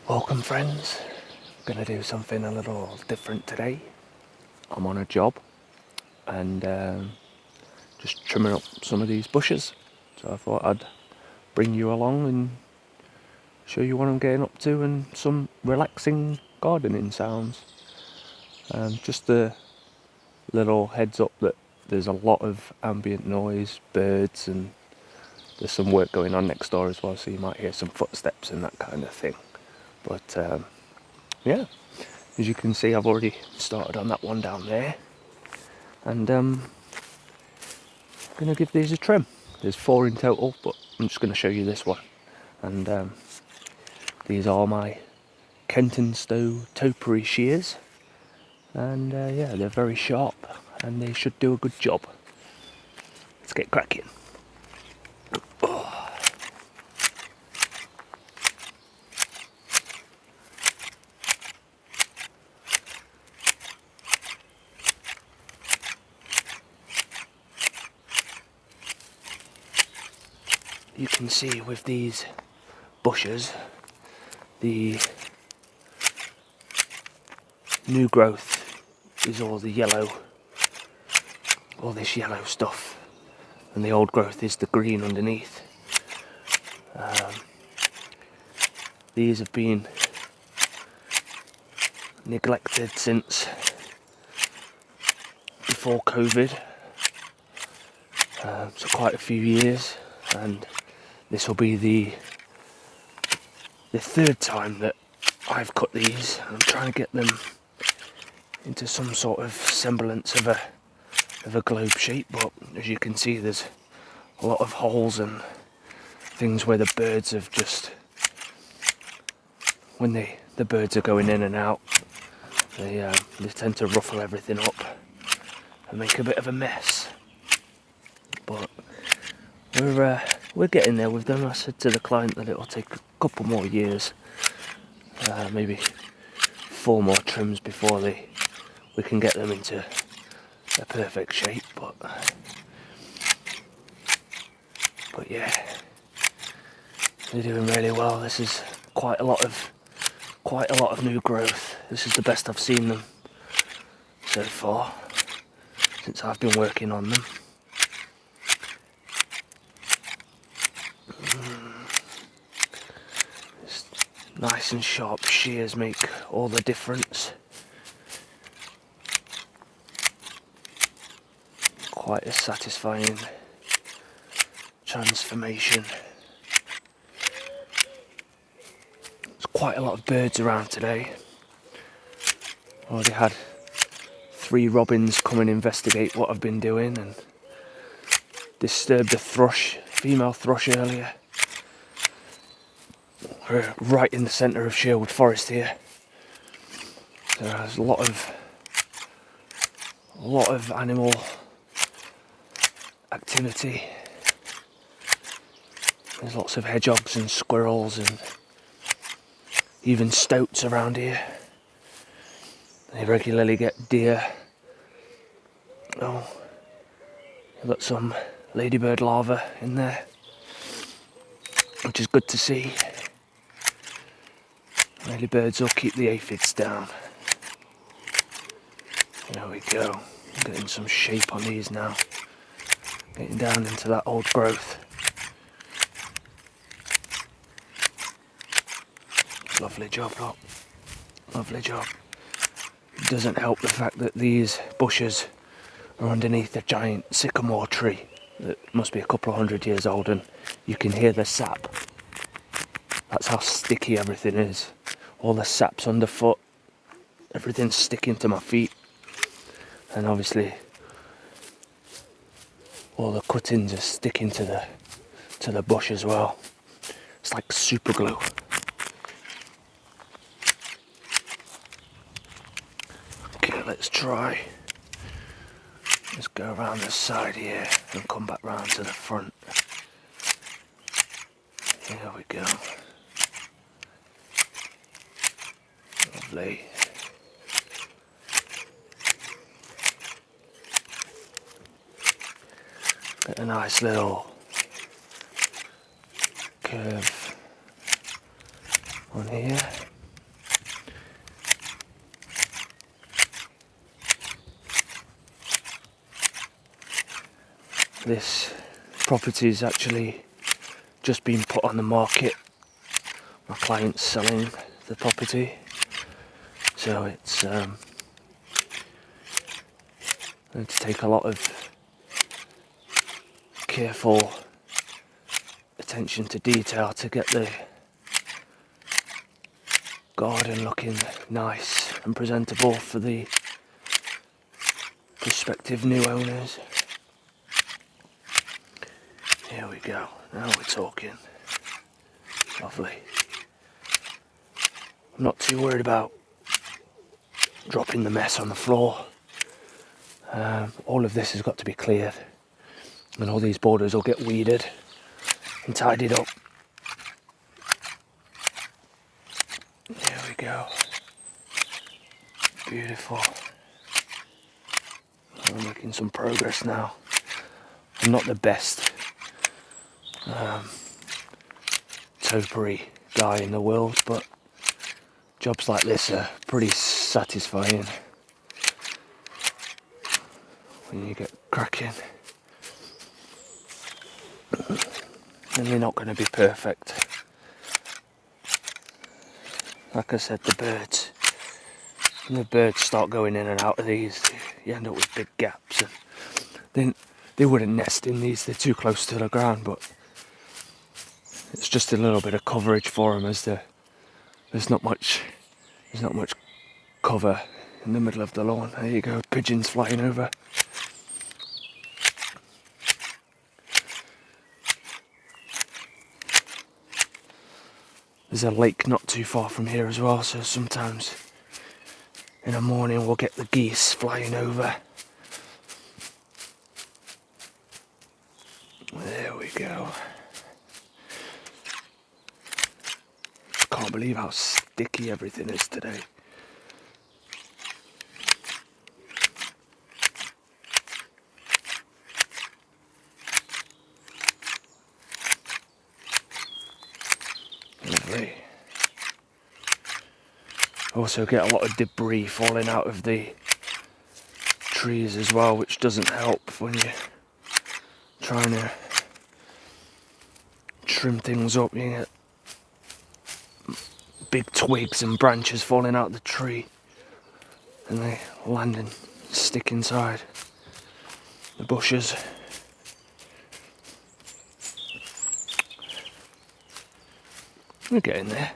Welcome friends, I'm going to do something a little different today. I'm on a job and just trimming up some of these bushes, so I thought I'd bring you along and show you what I'm getting up to and some relaxing gardening sounds. Just a little heads up that there's a lot of ambient noise, birds, and there's some work going on next door as well, so you might hear some footsteps and that kind of thing. But yeah, as you can see, I've already started on that one down there, and I'm going to give these a trim. There's 4 in total, but I'm just going to show you this one. And these are my Kenton Stowe Topiary shears, and yeah, they're very sharp and they should do a good job. Let's get cracking. You can see with these bushes, the new growth is all the yellow, all this yellow stuff, and the old growth is the green underneath. These have been neglected since before COVID, so quite a few years, and this will be the 3rd time that I've cut these. I'm trying to get them into some sort of semblance of a globe shape, but as you can see, there's a lot of holes and things where the birds have just, when the birds are going in and out, they tend to ruffle everything up and make a bit of a mess. But we're getting there with them. I said to the client that it'll take a couple more years, maybe 4 more trims before we can get them into a perfect shape. But yeah, they're doing really well. This is quite a lot of new growth. This is the best I've seen them so far since I've been working on them. Nice and sharp shears make all the difference. Quite a satisfying transformation. There's quite a lot of birds around today. Already had 3 robins come and investigate what I've been doing and disturbed a thrush, female thrush earlier. We're right in the centre of Sherwood Forest here. So there's a lot of animal activity. There's lots of hedgehogs and squirrels and even stoats around here. They regularly get deer. Oh, we've got some ladybird larvae in there, which is good to see. Ladybirds will keep the aphids down. There we go. Getting some shape on these now. Getting down into that old growth. Lovely job, look. Lovely job. It doesn't help the fact that these bushes are underneath a giant sycamore tree that must be a couple of 100 years old, and you can hear the sap. That's how sticky everything is. All the sap's underfoot, everything's sticking to my feet, and obviously all the cuttings are sticking to the bush as well. It's like super glue. Okay, let's try. Let's go around the side here and come back round to the front. There we go. Lovely. Get a nice little curve on here. This property's actually just been put on the market. My client's selling the property, so it's going to take a lot of careful attention to detail to get the garden looking nice and presentable for the prospective new owners. Here we go, now we're talking. Lovely. I'm not too worried about dropping the mess on the floor. All of this has got to be cleared, and all these borders will get weeded and tidied up. There we go. Beautiful. I'm making some progress now. I'm not the best topiary guy in the world, but jobs like this are pretty satisfying when you get cracking. And they're not going to be perfect. Like I said, when the birds start going in and out of these, you end up with big gaps. And then they wouldn't nest in these, they're too close to the ground, but it's just a little bit of coverage for them, as there's not much cover in the middle of the lawn. There you go, pigeons flying over. There's a lake not too far from here as well, so sometimes in the morning we'll get the geese flying over. There we go. Can't believe how sticky everything is today. Lovely. Also get a lot of debris falling out of the trees as well, which doesn't help when you're trying to trim things up. You get big twigs and branches falling out of the tree and they land and stick inside the bushes. We're getting there.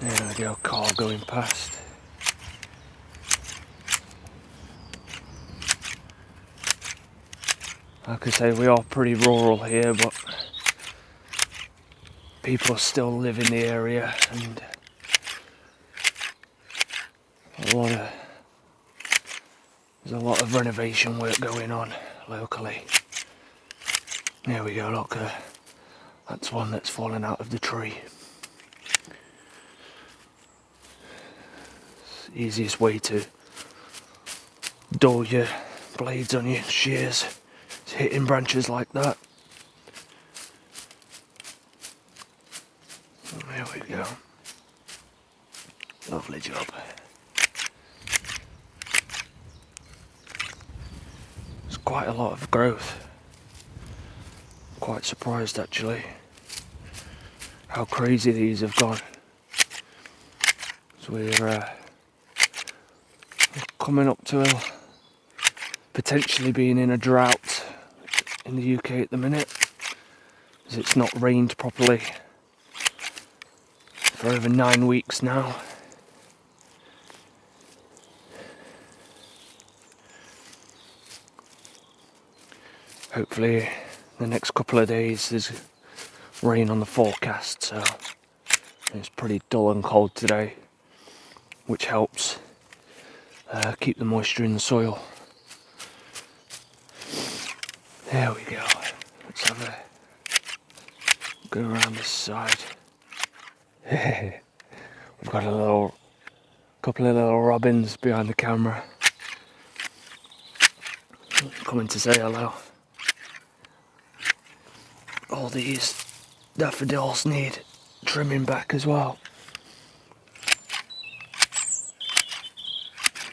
There we go, car going past. Like I say, we are pretty rural here, but people still live in the area, and there's a lot of renovation work going on locally. There we go, look, that's one that's fallen out of the tree. It's the easiest way to dull your blades on your shears, is hitting branches like that. There we go. Lovely job. There's quite a lot of growth. Quite surprised actually how crazy these have gone. So we're coming up to potentially being in a drought in the UK at the minute, as it's not rained properly for over 9 weeks now. Hopefully the next couple of days there's rain on the forecast, so it's pretty dull and cold today, which helps keep the moisture in the soil. There we go. Let's have a go around this side. We've got a couple of little robins behind the camera coming to say hello. All these daffodils need trimming back as well.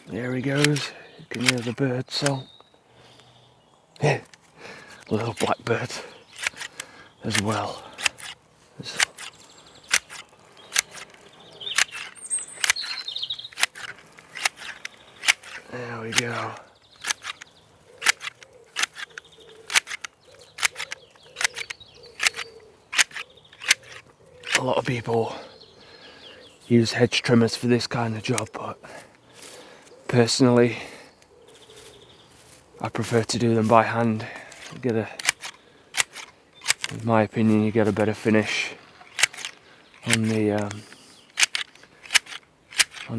There he goes. You can hear the bird song. Yeah, little blackbird as well. There we go. A lot of people use hedge trimmers for this kind of job, but personally I prefer to do them by hand. In my opinion, you get a better finish on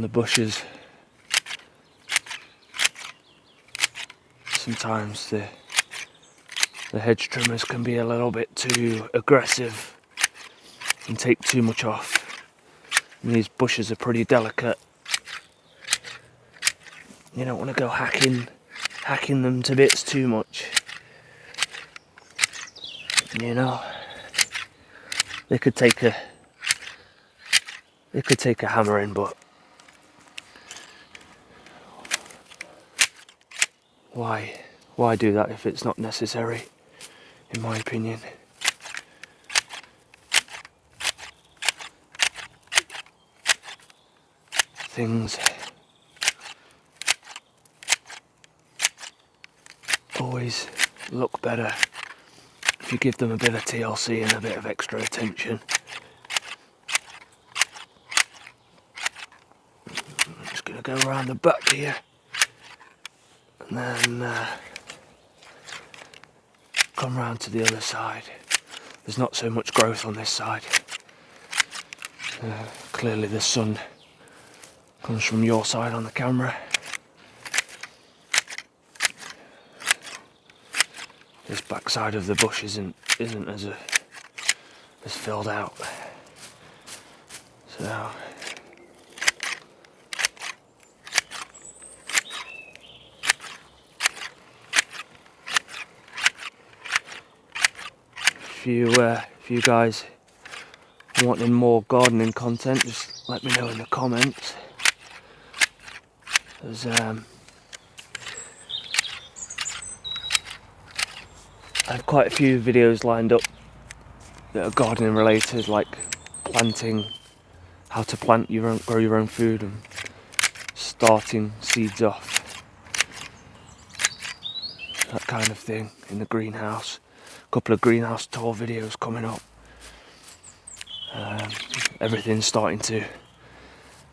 the bushes. Sometimes the hedge trimmers can be a little bit too aggressive and take too much off. And these bushes are pretty delicate. You don't want to go hacking them to bits too much. You know, they could take a hammering, but why do that if it's not necessary, in my opinion. Things always look better if you give them a bit of TLC and a bit of extra attention. I'm just going to go around the back here and then come round to the other side. There's not so much growth on this side. Clearly the sun comes from your side on the camera. This back side of the bush isn't as filled out. So if you guys are wanting more gardening content, just let me know in the comments. There's I have quite a few videos lined up that are gardening related, like planting, how to grow your own food, and starting seeds off, that kind of thing in the greenhouse. A couple of greenhouse tour videos coming up. Everything's starting to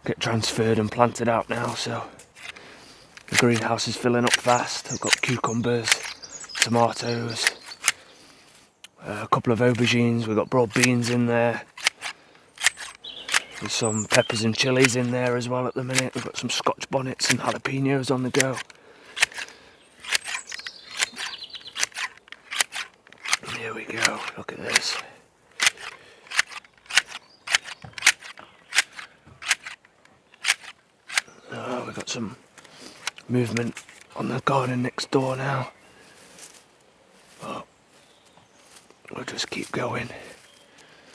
get transferred and planted out now, so the greenhouse is filling up fast. I've got cucumbers, tomatoes, a couple of aubergines, we've got broad beans in there. There's some peppers and chilies in there as well at the minute. We've got some scotch bonnets and jalapenos on the go. Here we go, look at this. Oh, we've got some movement on the garden next door now. But we'll just keep going.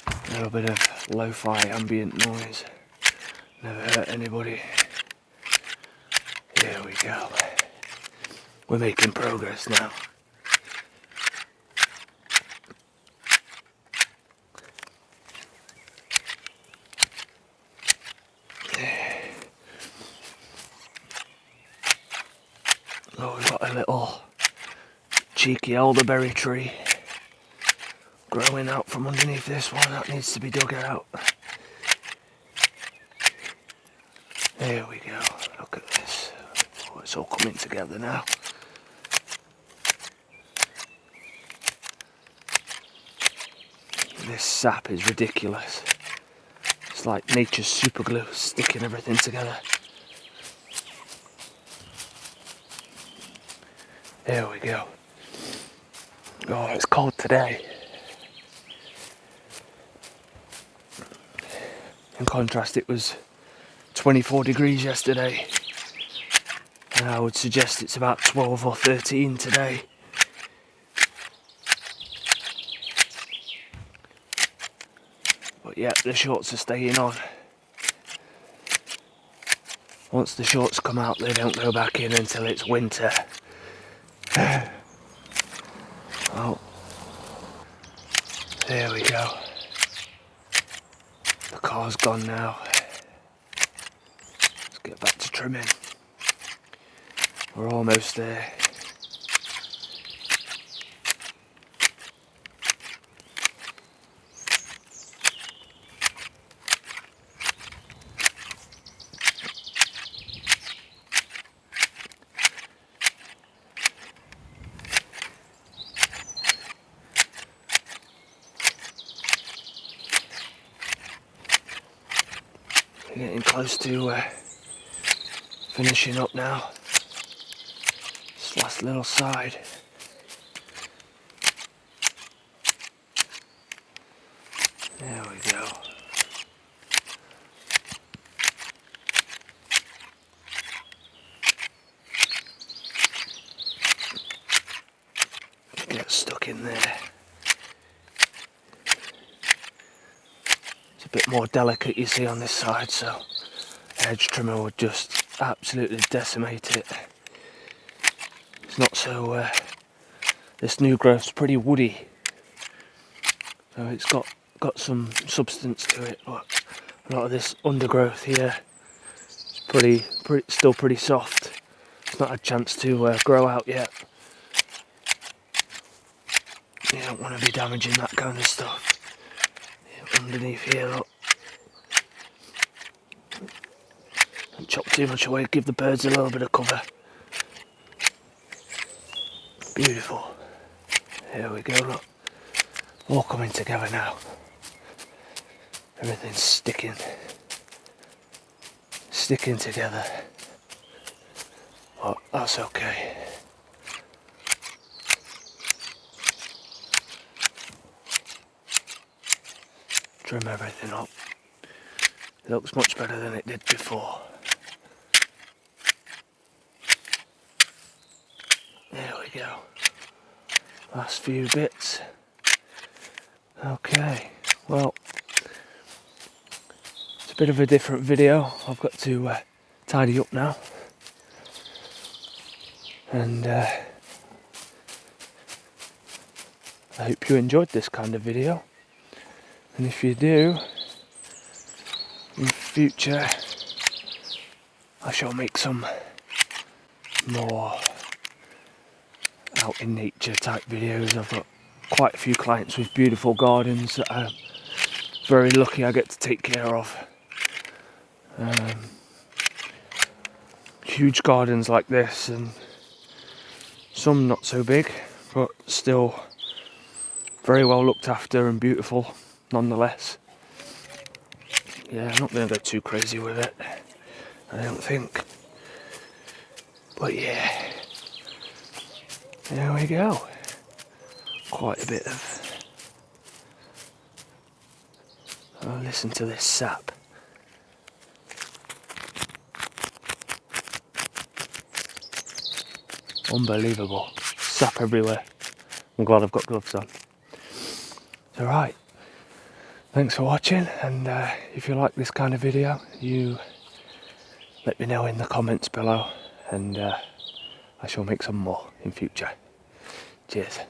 A little bit of lo-fi ambient noise. Never hurt anybody. Here we go. We're making progress now. Oh, we've got a little cheeky elderberry tree growing out from underneath this one. That needs to be dug out. There we go. Look at this. Oh, it's all coming together now. This sap is ridiculous. It's like nature's super glue sticking everything together. There we go. Oh, it's cold today. In contrast, it was 24 degrees yesterday. And I would suggest it's about 12 or 13 today. But yeah, the shorts are staying on. Once the shorts come out, they don't go back in until it's winter. Oh, there we go. The car's gone now. Let's get back to trimming. We're almost there. We're getting close to finishing up now. This last little side. There we go. Get stuck in there. It's a bit more delicate, you see, on this side, so edge trimmer would just absolutely decimate it. It's not so. This new growth's pretty woody, so it's got some substance to it, but a lot of this undergrowth here is still pretty soft. It's not had a chance to grow out yet. You don't want to be damaging that kind of stuff. Underneath here, look. Don't chop too much away, give the birds a little bit of cover. Beautiful. Here we go, look. All coming together now. Everything's sticking together. Well, that's okay. Trim everything up. It looks much better than it did before. There we go. Last few bits. Okay, well, it's a bit of a different video. I've got to tidy up now. And I hope you enjoyed this kind of video. And if you do, in future, I shall make some more out in nature type videos. I've got quite a few clients with beautiful gardens that I'm very lucky I get to take care of. Huge gardens like this, and some not so big, but still very well looked after and beautiful nonetheless. Yeah, I'm not going to go too crazy with it, I don't think. But yeah, there we go. Quite a bit of... Oh, listen to this sap. Unbelievable. Sap everywhere. I'm glad I've got gloves on. So right, thanks for watching, and if you like this kind of video, you let me know in the comments below, and I shall make some more in future. Cheers.